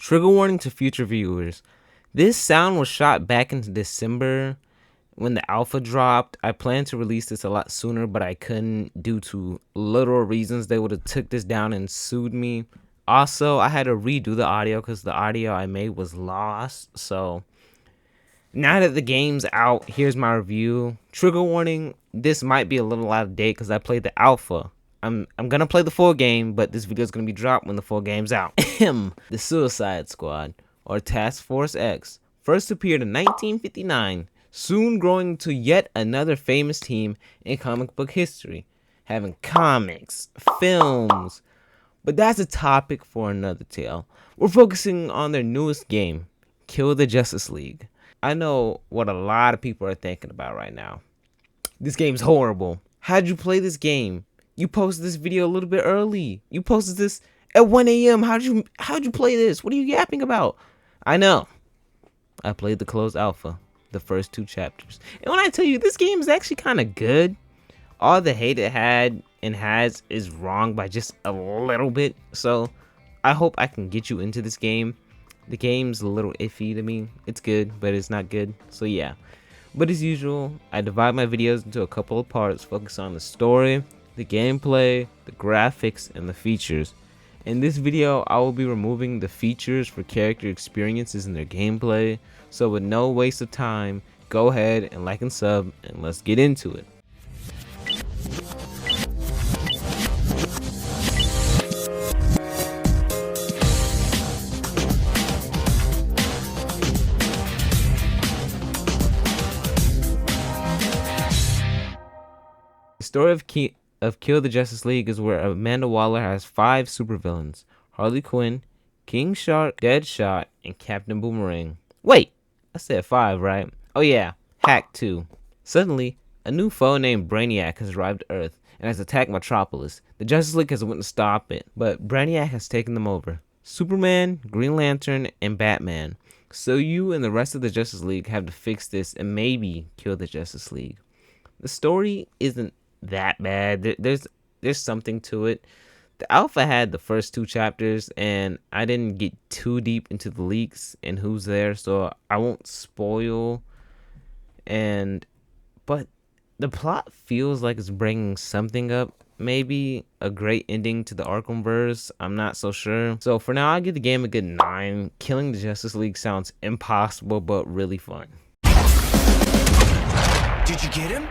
Trigger warning to future viewers. This sound was shot back in December when the alpha dropped. I planned to release this a lot sooner, but I couldn't due to literal reasons. They would have took this down and sued me. Also, I had to redo the audio because the audio I made was lost. So now that the game's out, here's my review. Trigger warning, this might be a little out of date because I played the alpha. I'm gonna play the full game, but this video is gonna be dropped when the full game's out. The Suicide Squad, or Task Force X, first appeared in 1959, soon growing to yet another famous team in comic book history, having comics, films, but that's a topic for another tale. We're focusing on their newest game, Kill the Justice League. I know what a lot of people are thinking about right now. This game's horrible. How'd you play this game? You posted this video a little bit early. You posted this at 1 a.m. How'd you play this? What are you yapping about? I know. I played the closed alpha, the first 2 chapters. And when I tell you, this game is actually kind of good. All the hate it had and has is wrong by just a little bit. So I hope I can get you into this game. The game's a little iffy to me. It's good, but it's not good. So yeah. But as usual, I divide my videos into a couple of parts, focus on the story, the gameplay, the graphics, and the features. In this video, I will be removing the features for character experiences in their gameplay. So with no waste of time, go ahead and like and sub, and let's get into it. The story of Kill the Justice League is where Amanda Waller has 5 supervillains: Harley Quinn, King Shark, Deadshot, and Captain Boomerang. Wait, I said 5, right? Oh yeah, Hack 2. Suddenly, a new foe named Brainiac has arrived to Earth and has attacked Metropolis. The Justice League has went to stop it, but Brainiac has taken them over. Superman, Green Lantern, and Batman. So you and the rest of the Justice League have to fix this and maybe kill the Justice League. The story isn't that bad. There's something to it. The alpha had the first 2 chapters, and I didn't get too deep into the leaks and who's there, so I won't spoil. But the plot feels like it's bringing something up. Maybe a great ending to the Arkham verse. I'm not so sure. So for now, I'll give the game a good 9. Killing the Justice League sounds impossible, but really fun. Did you get him?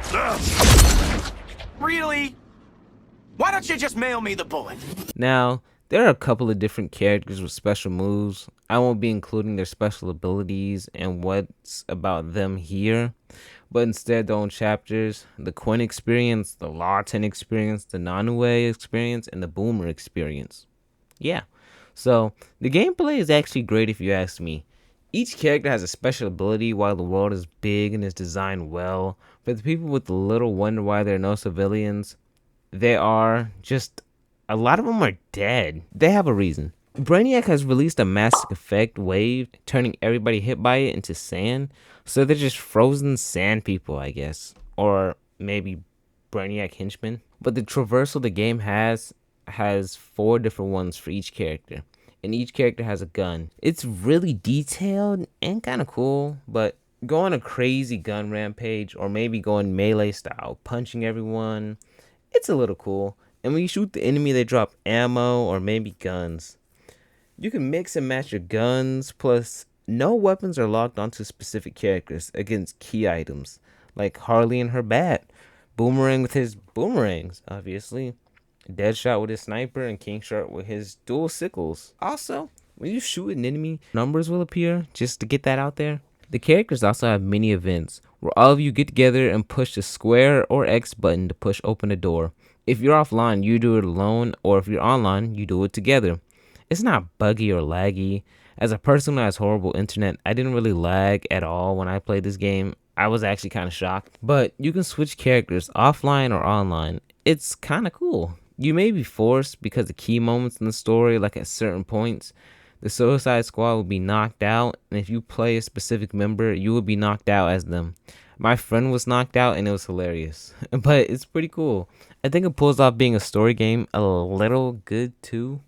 Really? Why don't you just mail me the bullet? Now, there are a couple of different characters with special moves. I won't be including their special abilities and what's about them here, but instead their own chapters: the Quinn Experience, the Lawton Experience, the Nananue Experience, and the Boomer Experience. Yeah, so the gameplay is actually great if you ask me. Each character has a special ability while the world is big and is designed well. For the people with the little wonder why there are no civilians, they are just, a lot of them are dead. They have a reason. Brainiac has released a massive effect wave, turning everybody hit by it into sand. So they're just frozen sand people, I guess. Or maybe Brainiac henchmen. But the traversal the game has 4 different ones for each character. And each character has a gun. It's really detailed and kind of cool, but go on a crazy gun rampage or maybe going melee style, punching everyone, it's a little cool. And when you shoot the enemy, they drop ammo or maybe guns. You can mix and match your guns, plus no weapons are locked onto specific characters against key items, like Harley and her bat, Boomerang with his boomerangs, obviously, Deadshot with his sniper, and King Shark with his dual sickles. Also, when you shoot an enemy, numbers will appear, just to get that out there. The characters also have mini events, where all of you get together and push the square or X button to push open a door. If you're offline, you do it alone, or if you're online, you do it together. It's not buggy or laggy. As a person who has horrible internet, I didn't really lag at all when I played this game. I was actually kind of shocked. But you can switch characters offline or online. It's kind of cool. You may be forced because of key moments in the story, like at certain points, the Suicide Squad will be knocked out, and if you play a specific member, you will be knocked out as them. My friend was knocked out, and it was hilarious. But it's pretty cool. I think it pulls off being a story game a little good too.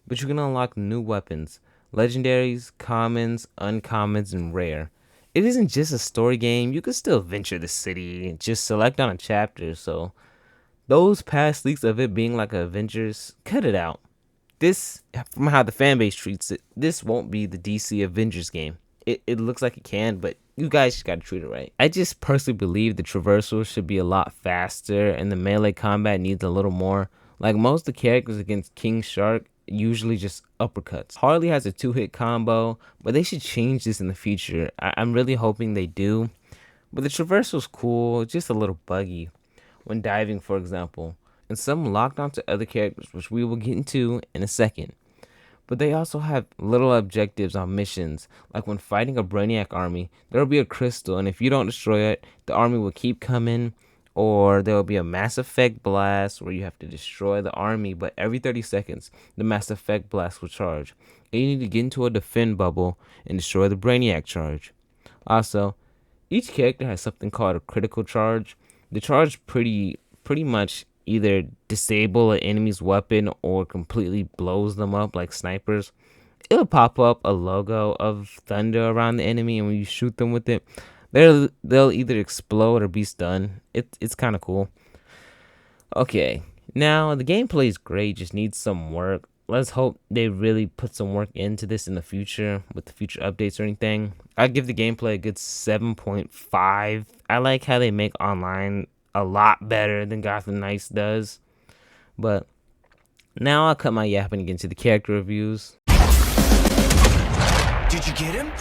But you can unlock new weapons, legendaries, commons, uncommons, and rare. It isn't just a story game. You can still venture the city and just select on a chapter. So those past leaks of it being like a Avengers, cut it out. This, from how the fan base treats it, this won't be the DC Avengers game. It looks like it can, but you guys just gotta treat it right. I just personally believe the traversal should be a lot faster and the melee combat needs a little more. Like most of the characters against King Shark, usually just uppercuts. Harley has a 2-hit combo, but they should change this in the future. I'm really hoping they do. But the traversal's cool, just a little buggy when diving, for example, and some locked onto other characters, which we will get into in a second. But they also have little objectives on missions, like when fighting a Brainiac army, there will be a crystal, and if you don't destroy it, the army will keep coming, or there will be a Mass Effect blast where you have to destroy the army, but every 30 seconds, the Mass Effect blast will charge, and you need to get into a defend bubble and destroy the Brainiac charge. Also, each character has something called a critical charge. The charge pretty much either disable an enemy's weapon or completely blows them up like snipers. It'll pop up a logo of thunder around the enemy, and when you shoot them with it, they'll either explode or be stunned. It's kind of cool. Okay, now the gameplay is great, just needs some work. Let's hope they really put some work into this in the future with the future updates or anything. I'd give the gameplay a good 7.5. I like how they make online a lot better than Gotham Knights does. But now I'll cut my yapping and get into the character reviews. Did you get him?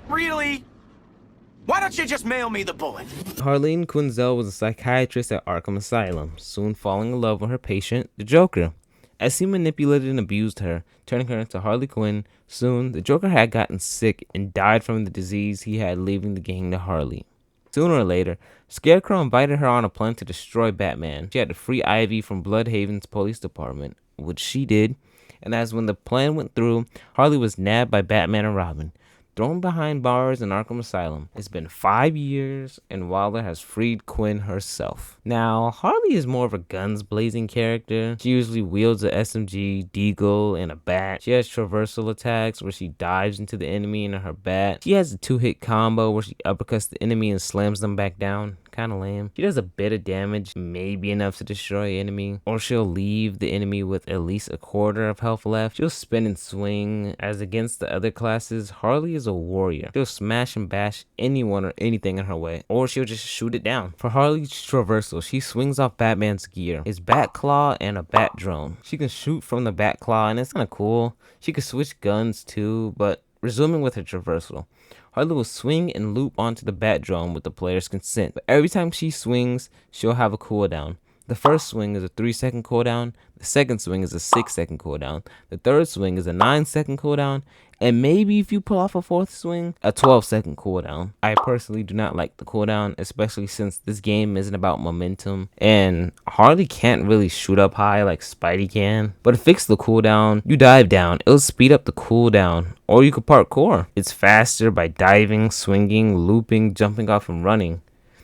Really? Why don't you just mail me the bullet? Harleen Quinzel was a psychiatrist at Arkham Asylum, soon falling in love with her patient, the Joker. As he manipulated and abused her, turning her into Harley Quinn, soon the Joker had gotten sick and died from the disease he had, leaving the gang to Harley. Sooner or later, Scarecrow invited her on a plan to destroy Batman. She had to free Ivy from Bloodhaven's police department, which she did, and as when the plan went through, Harley was nabbed by Batman and Robin, thrown behind bars in Arkham Asylum. It's been 5 years, and Wilder has freed Quinn herself. Now, Harley is more of a guns-blazing character. She usually wields a SMG, deagle, and a bat. She has traversal attacks where she dives into the enemy in her bat. She has a 2-hit combo where she uppercuts the enemy and slams them back down. Kinda lame. She does a bit of damage, maybe enough to destroy an enemy, or she'll leave the enemy with at least a quarter of health left. She'll spin and swing. As against the other classes, Harley is a warrior. She'll smash and bash anyone or anything in her way, or she'll just shoot it down. For Harley's traversal, she swings off Batman's gear, his bat claw and a bat drone. She can shoot from the bat claw, and it's kinda cool. She can switch guns too, but resuming with her traversal, Harley will swing and loop onto the bat drone with the player's consent, but every time she swings, she'll have a cooldown. The first swing is a 3-second cooldown, the second swing is a 6-second cooldown, the third swing is a 9-second cooldown, and maybe if you pull off a fourth swing, a 12-second cooldown. I personally do not like the cooldown, especially since this game isn't about momentum, and Harley can't really shoot up high like Spidey can. But to fix the cooldown, you dive down. It'll speed up the cooldown, or you could parkour. It's faster by diving, swinging, looping, jumping off, and running.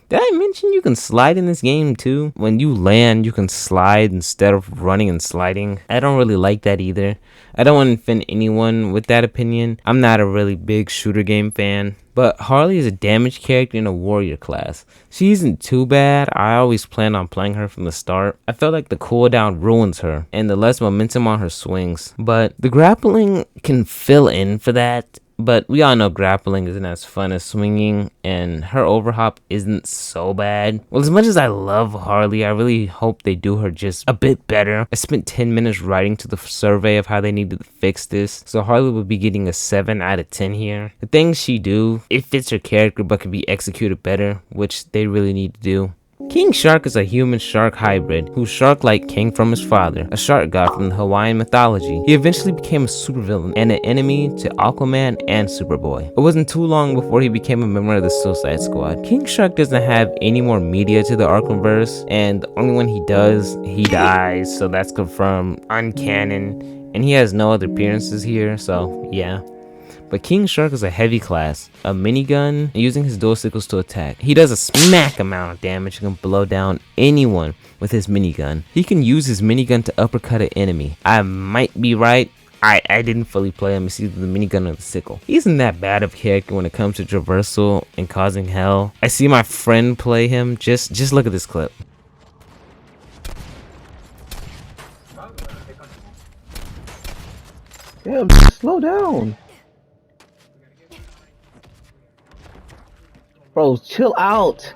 Did I mention you can slide in this game too? When you land, you can slide instead of running and sliding. I don't really like that either. I don't want to offend anyone with that opinion. I'm not a really big shooter game fan. But Harley is a damage character in a warrior class. She isn't too bad. I always plan on playing her from the start. I feel like the cooldown ruins her and the less momentum on her swings. But the grappling can fill in for that. But we all know grappling isn't as fun as swinging, and her overhop isn't so bad. Well, as much as I love Harley, I really hope they do her just a bit better. I spent 10 minutes writing to the survey of how they needed to fix this, so Harley would be getting a 7 out of 10 here. The things she do, it fits her character but can be executed better, which they really need to do. King Shark is a human-shark hybrid whose shark-like came from his father, a shark god from the Hawaiian mythology. He eventually became a supervillain and an enemy to Aquaman and Superboy. It wasn't too long before he became a member of the Suicide Squad. King Shark doesn't have any more media to the Arkhamverse, and the only one he does, he dies, so that's confirmed uncanon, and he has no other appearances here, so yeah. But King Shark is a heavy class, a minigun, and using his dual sickles to attack. He does a smack amount of damage and can blow down anyone with his minigun. He can use his minigun to uppercut an enemy. I might be right, I didn't fully play him. It's either the minigun or the sickle. He isn't that bad of a character when it comes to traversal and causing hell. I see my friend play him. Just look at this clip. Damn, slow down. Bro, chill out.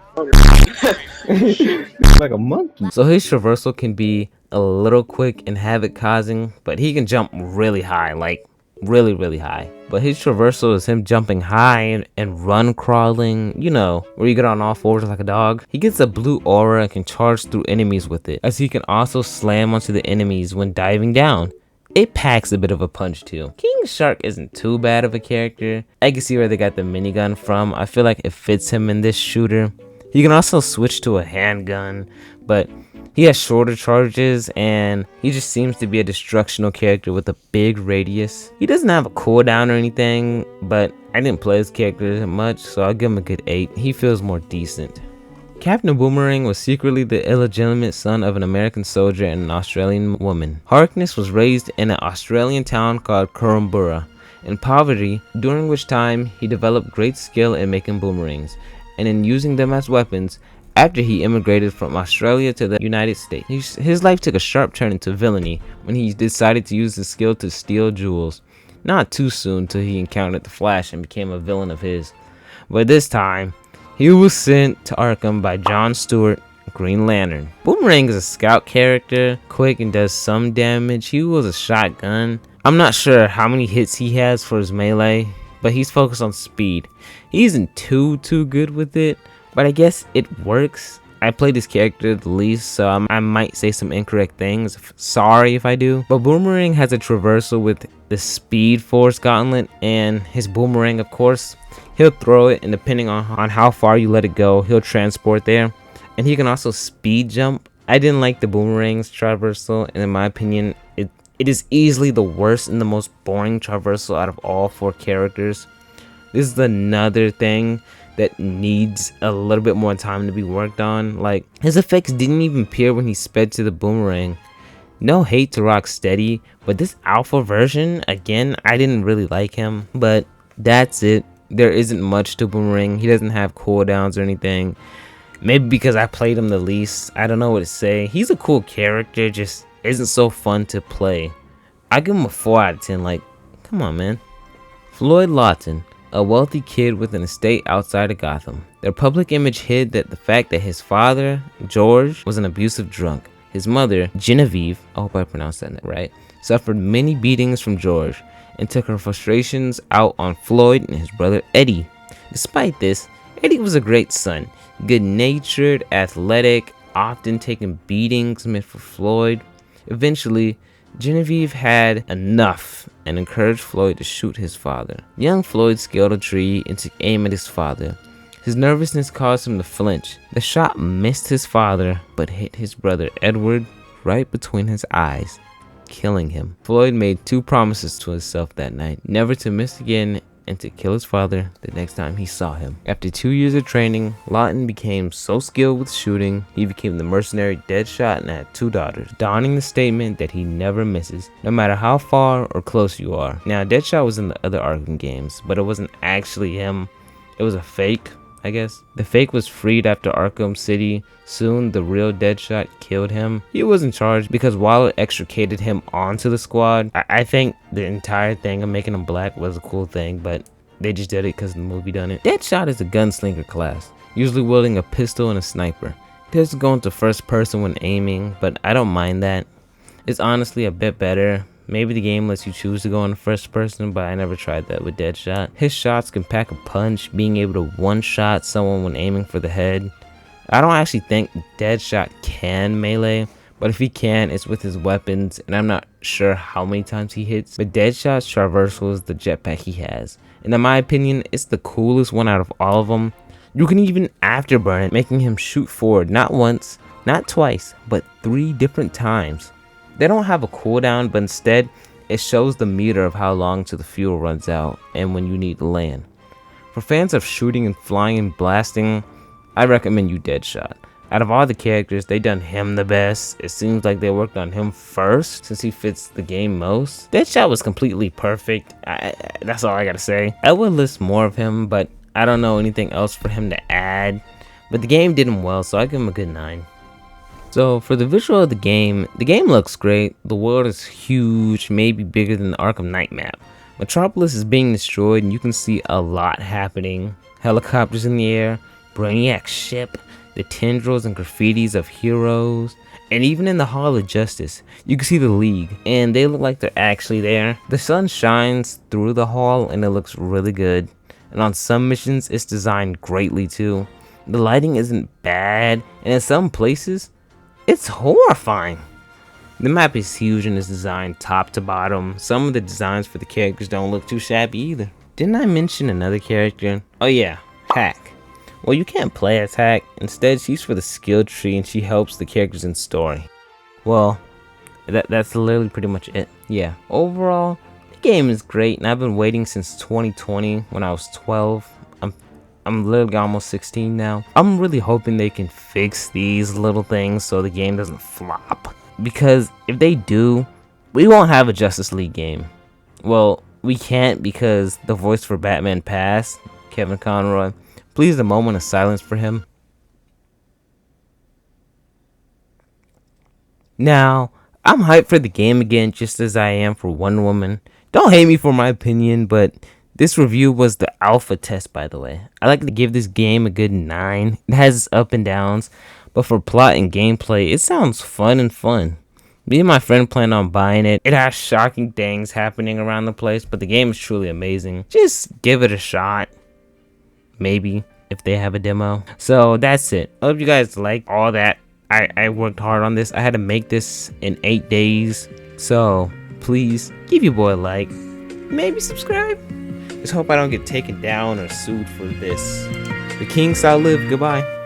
Like a monkey. So his traversal can be a little quick and havoc causing, but he can jump really high, like really high. But his traversal is him jumping high and run crawling, you know, where you get on all fours like a dog. He gets a blue aura and can charge through enemies with it, as he can also slam onto the enemies when diving down. It packs a bit of a punch too. King Shark isn't too bad of a character. I can see where they got the minigun from. I feel like it fits him in this shooter. He can also switch to a handgun, but he has shorter charges and he just seems to be a destructional character with a big radius. He doesn't have a cooldown or anything, but I didn't play his character that much, so I'll give him a good 8. He feels more decent. Captain Boomerang was secretly the illegitimate son of an American soldier and an Australian woman. Harkness was raised in an Australian town called Kurrumbura in poverty, during which time he developed great skill in making boomerangs and in using them as weapons after he immigrated from Australia to the United States. His life took a sharp turn into villainy when he decided to use his skill to steal jewels. Not too soon till he encountered the Flash and became a villain of his. But this time, he was sent to Arkham by John Stewart, Green Lantern. Boomerang is a scout character, quick and does some damage. He was a shotgun. I'm not sure how many hits he has for his melee, but he's focused on speed. He isn't too good with it, but I guess it works. I played this character the least, so I might say some incorrect things. Sorry if I do. But Boomerang has a traversal with the Speed Force Gauntlet, and his boomerang, of course, he'll throw it, and depending on how far you let it go, he'll transport there. And he can also speed jump. I didn't like the boomerang's traversal, and in my opinion, it is easily the worst and the most boring traversal out of all 4 characters. This is another thing that needs a little bit more time to be worked on. Like, his effects didn't even appear when he sped to the boomerang. No hate to Rocksteady, but this alpha version, again, I didn't really like him, but that's it. There isn't much to Boomerang. He doesn't have cooldowns or anything. Maybe because I played him the least. I don't know what to say. He's a cool character, just isn't so fun to play. I give him a 4 out of 10. Like, come on, man. Floyd Lawton, a wealthy kid with an estate outside of Gotham. Their public image hid the fact that his father, George, was an abusive drunk. His mother, Genevieve, I hope I pronounced that right, suffered many beatings from George and took her frustrations out on Floyd and his brother Eddie. Despite this, Eddie was a great son, good-natured, athletic, often taking beatings meant for Floyd. Eventually, Genevieve had enough and encouraged Floyd to shoot his father. Young Floyd scaled a tree and took aim at his father. His nervousness caused him to flinch. The shot missed his father, but hit his brother Edward right between his eyes, killing him. Floyd made 2 promises to himself that night: never to miss again and to kill his father the next time he saw him. After 2 years of training, Lawton became so skilled with shooting, he became the mercenary Deadshot and had 2 daughters, donning the statement that he never misses, no matter how far or close you are. Now, Deadshot was in the other Arkham games, but it wasn't actually him. It was a fake, I guess. The fake was freed after Arkham City. Soon, the real Deadshot killed him. He was in charge because while it extricated him onto the squad, I think the entire thing of making him black was a cool thing, but they just did it because the movie done it. Deadshot is a gunslinger class, usually wielding a pistol and a sniper. He doesn't go into first person when aiming, but I don't mind that. It's honestly a bit better. Maybe the game lets you choose to go in first person, but I never tried that with Deadshot. His shots can pack a punch, being able to one-shot someone when aiming for the head. I don't actually think Deadshot can melee, but if he can, it's with his weapons, and I'm not sure how many times he hits. But Deadshot's traversal is the jetpack he has, and in my opinion, it's the coolest one out of all of them. You can even afterburn it, making him shoot forward not once, not twice, but 3 different times. They don't have a cooldown, but instead, it shows the meter of how long till the fuel runs out and when you need to land. For fans of shooting and flying and blasting, I recommend you Deadshot. Out of all the characters, they done him the best. It seems like they worked on him first since he fits the game most. Deadshot was completely perfect. That's all I gotta say. I would list more of him, but I don't know anything else for him to add. But the game did him well, so I give him a good 9. So for the visual of the game looks great. The world is huge, maybe bigger than the Arkham Knight map. Metropolis is being destroyed and you can see a lot happening. Helicopters in the air, Brainiac's ship, the tendrils and graffitis of heroes, and even in the Hall of Justice, you can see the League, and they look like they're actually there. The sun shines through the hall and it looks really good, and on some missions it's designed greatly too. The lighting isn't bad, and in some places, it's horrifying. The map is huge and is designed top to bottom. Some of the designs for the characters don't look too shabby either. Didn't I mention another character? Oh yeah, Hack. Well, you can't play as Hack. Instead, she's for the skill tree and she helps the characters in story. Well, that's literally pretty much it. Yeah, overall, the game is great and I've been waiting since 2020 when I was 12. I'm literally almost 16 now. I'm really hoping they can fix these little things so the game doesn't flop. Because if they do, we won't have a Justice League game. Well, we can't because the voice for Batman passed, Kevin Conroy. Please, a moment of silence for him. Now, I'm hyped for the game again just as I am for Wonder Woman. Don't hate me for my opinion, but this review was the alpha test, by the way. I like to give this game a good 9. It has its up and downs, but for plot and gameplay, it sounds fun. Me and my friend plan on buying it. It has shocking things happening around the place, but the game is truly amazing. Just give it a shot. Maybe, if they have a demo. So that's it. I hope you guys like all that. I worked hard on this. I had to make this in 8 days. So, please, give your boy a like. Maybe subscribe. Just hope I don't get taken down or sued for this. The king shall live. Goodbye.